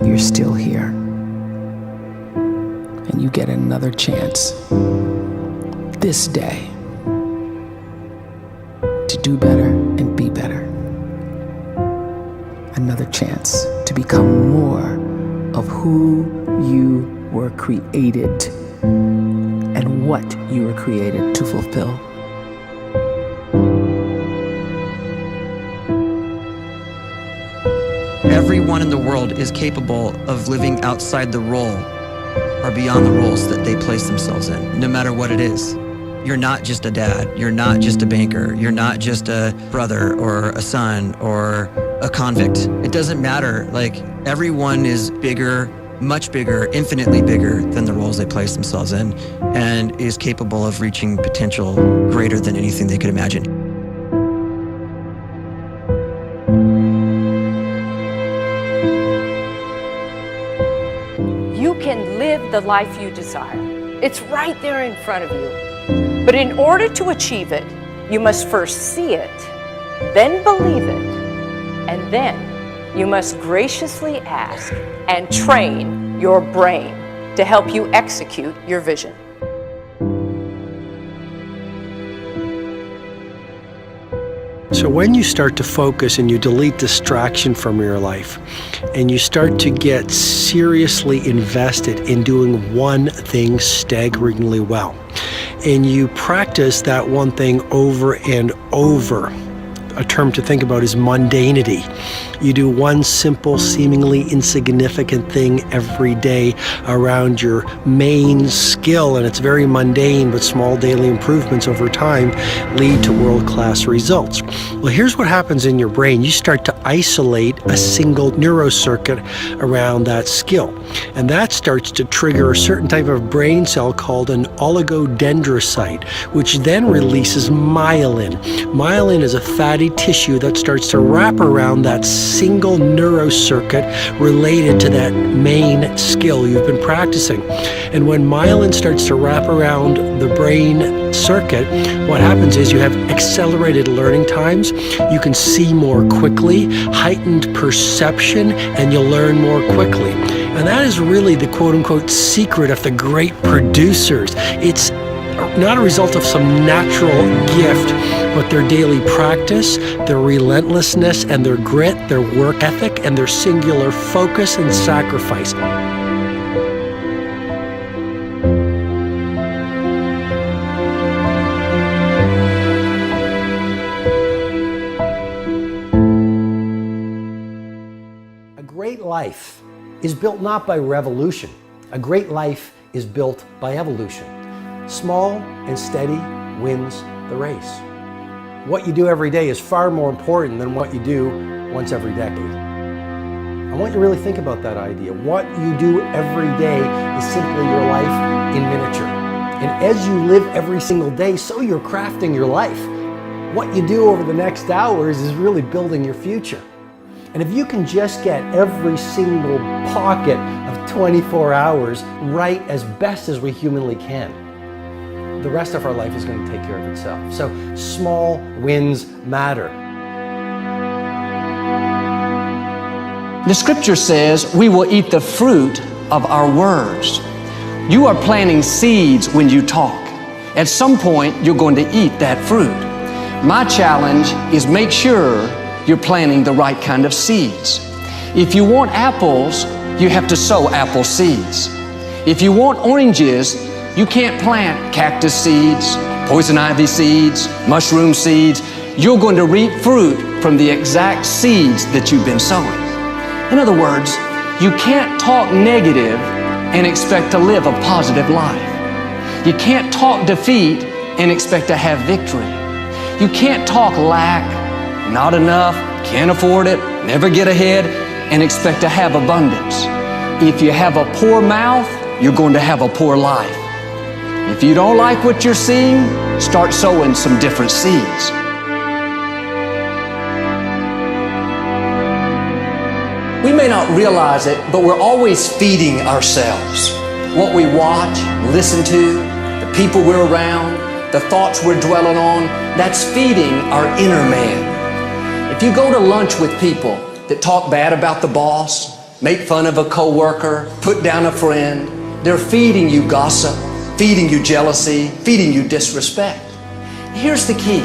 you're still here. And you get another chance this day to do better and be better. Another chance to become more of who you were created and what you were created to fulfill. Everyone in the world is capable of living outside the role or beyond the roles that they place themselves in, no matter what it is. You're not just a dad, you're not just a banker, you're not just a brother or a son or a convict. It doesn't matter. Like, everyone is bigger, much bigger, infinitely bigger than the roles they place themselves in, and is capable of reaching potential greater than anything they could imagine. You can live the life you desire. It's right there in front of you. But in order to achieve it, you must first see it, then believe it, and then you must graciously ask and train your brain to help you execute your vision. So when you start to focus and you delete distraction from your life, and you start to get seriously invested in doing one thing staggeringly well, and you practice that one thing over and over, a term to think about is mundanity. You do one simple, seemingly insignificant thing every day around your main skill, and it's very mundane, but small daily improvements over time lead to world-class results. Well, here's what happens in your brain. You start to isolate a single neurocircuit around that skill, and that starts to trigger a certain type of brain cell called an oligodendrocyte, which then releases myelin. Myelin is a fatty tissue that starts to wrap around that single neurocircuit related to that main skill you've been practicing. And when myelin starts to wrap around the brain circuit, what happens is you have accelerated learning times, you can see more quickly, heightened perception, and you'll learn more quickly. And that is really the quote-unquote secret of the great producers. It's not a result of some natural gift, but their daily practice, their relentlessness and their grit, their work ethic, and their singular focus and sacrifice. A great life is built not by revolution. A great life is built by evolution. Small and steady wins the race. What you do every day is far more important than what you do once every decade. I want you to really think about that idea. What you do every day is simply your life in miniature. And as you live every single day, so you're crafting your life. What you do over the next hours is really building your future. And if you can just get every single pocket of 24 hours right as best as we humanly can, the rest of our life is going to take care of itself. So small wins matter. The scripture says we will eat the fruit of our words. You are planting seeds when you talk. At some point, you're going to eat that fruit. My challenge is make sure you're planting the right kind of seeds. If you want apples, you have to sow apple seeds. If you want oranges, you can't plant cactus seeds, poison ivy seeds, mushroom seeds. You're going to reap fruit from the exact seeds that you've been sowing. In other words, you can't talk negative and expect to live a positive life. You can't talk defeat and expect to have victory. You can't talk lack, not enough, can't afford it, never get ahead, and expect to have abundance. If you have a poor mouth, you're going to have a poor life. If you don't like what you're seeing, start sowing some different seeds. We may not realize it, but we're always feeding ourselves. What we watch, listen to, the people we're around, the thoughts we're dwelling on, that's feeding our inner man. If you go to lunch with people that talk bad about the boss, make fun of a coworker, put down a friend. They're feeding you gossip, feeding you jealousy, feeding you disrespect. Here's the key.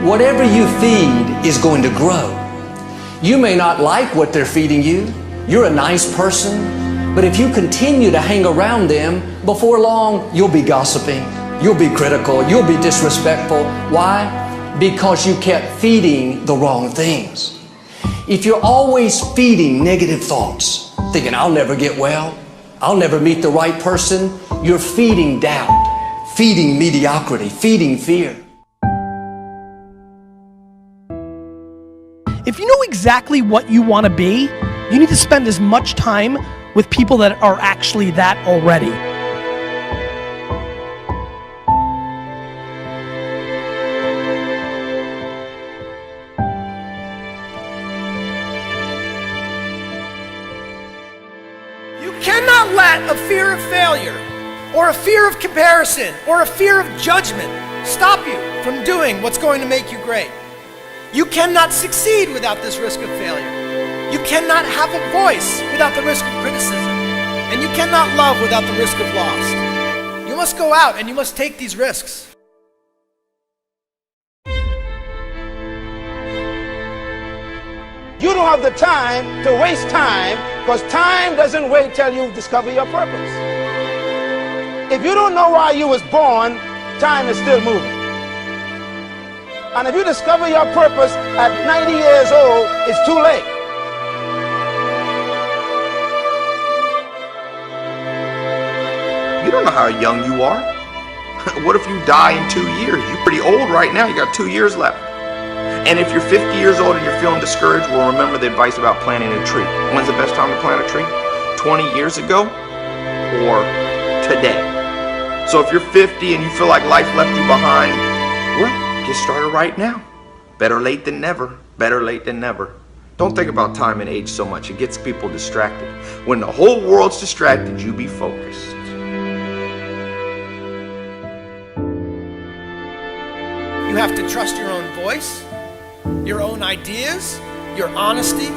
Whatever you feed is going to grow. You may not like what they're feeding you. You're a nice person, but if you continue to hang around them, before long, you'll be gossiping, you'll be critical, you'll be disrespectful. Why? Because you kept feeding the wrong things. If you're always feeding negative thoughts, thinking, I'll never get well, I'll never meet the right person, you're feeding doubt, feeding mediocrity, feeding fear. If you know exactly what you want to be, you need to spend as much time with people that are actually that already. You cannot let a fear of failure, or a fear of comparison, or a fear of judgment stop you from doing what's going to make you great. You cannot succeed without this risk of failure. You cannot have a voice without the risk of criticism. And you cannot love without the risk of loss. You must go out and you must take these risks. You don't have the time to waste time, because time doesn't wait till you discover your purpose. If you don't know why you was born, time is still moving. And if you discover your purpose at 90 years old, it's too late. You don't know how young you are. What if you die in 2 years? You're pretty old right now. You got 2 years left. And if you're 50 years old and you're feeling discouraged, well, remember the advice about planting a tree. When's the best time to plant a tree? 20 years ago or today? So if you're 50 and you feel like life left you behind, well, get started right now. Better late than never. Better late than never. Don't think about time and age so much. It gets people distracted. When the whole world's distracted, you be focused. You have to trust your own voice, your own ideas, your honesty,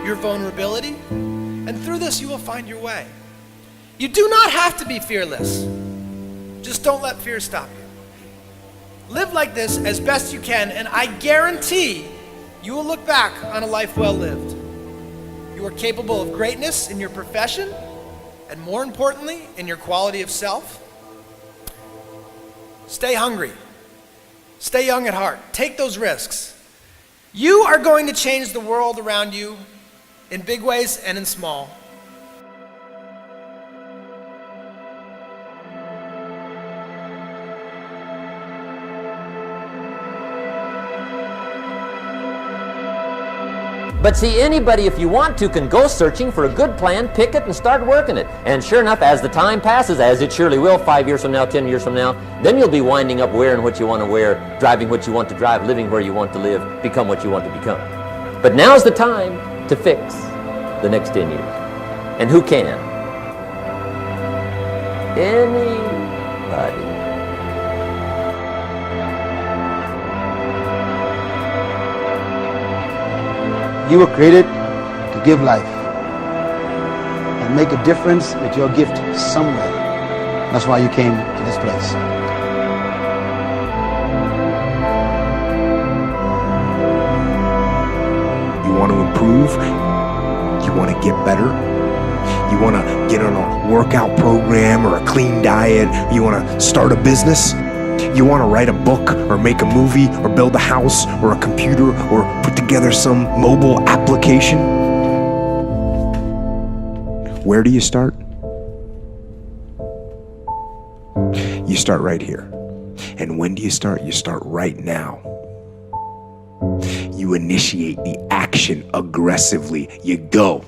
your vulnerability, and through this you will find your way. You do not have to be fearless. Just don't let fear stop you. Live like this as best you can, and I guarantee you will look back on a life well lived. You are capable of greatness in your profession, and more importantly, in your quality of self. Stay hungry. Stay young at heart. Take those risks. You are going to change the world around you in big ways and in small. But see, anybody, if you want to, can go searching for a good plan, pick it, and start working it. And sure enough, as the time passes, as it surely will, 5 years from now, 10 years from now, then you'll be winding up wearing what you want to wear, driving what you want to drive, living where you want to live, become what you want to become. But now's the time to fix the next 10 years. And who can? Anybody. You were created to give life and make a difference with your gift somewhere. That's why you came to this place. You want to improve? You want to get better? You want to get on a workout program or a clean diet? You want to start a business? You want to write a book or make a movie or build a house or a computer or put together some mobile application? Where do you start? You start right here. And when do you start? You start right now. You initiate the action aggressively. You go.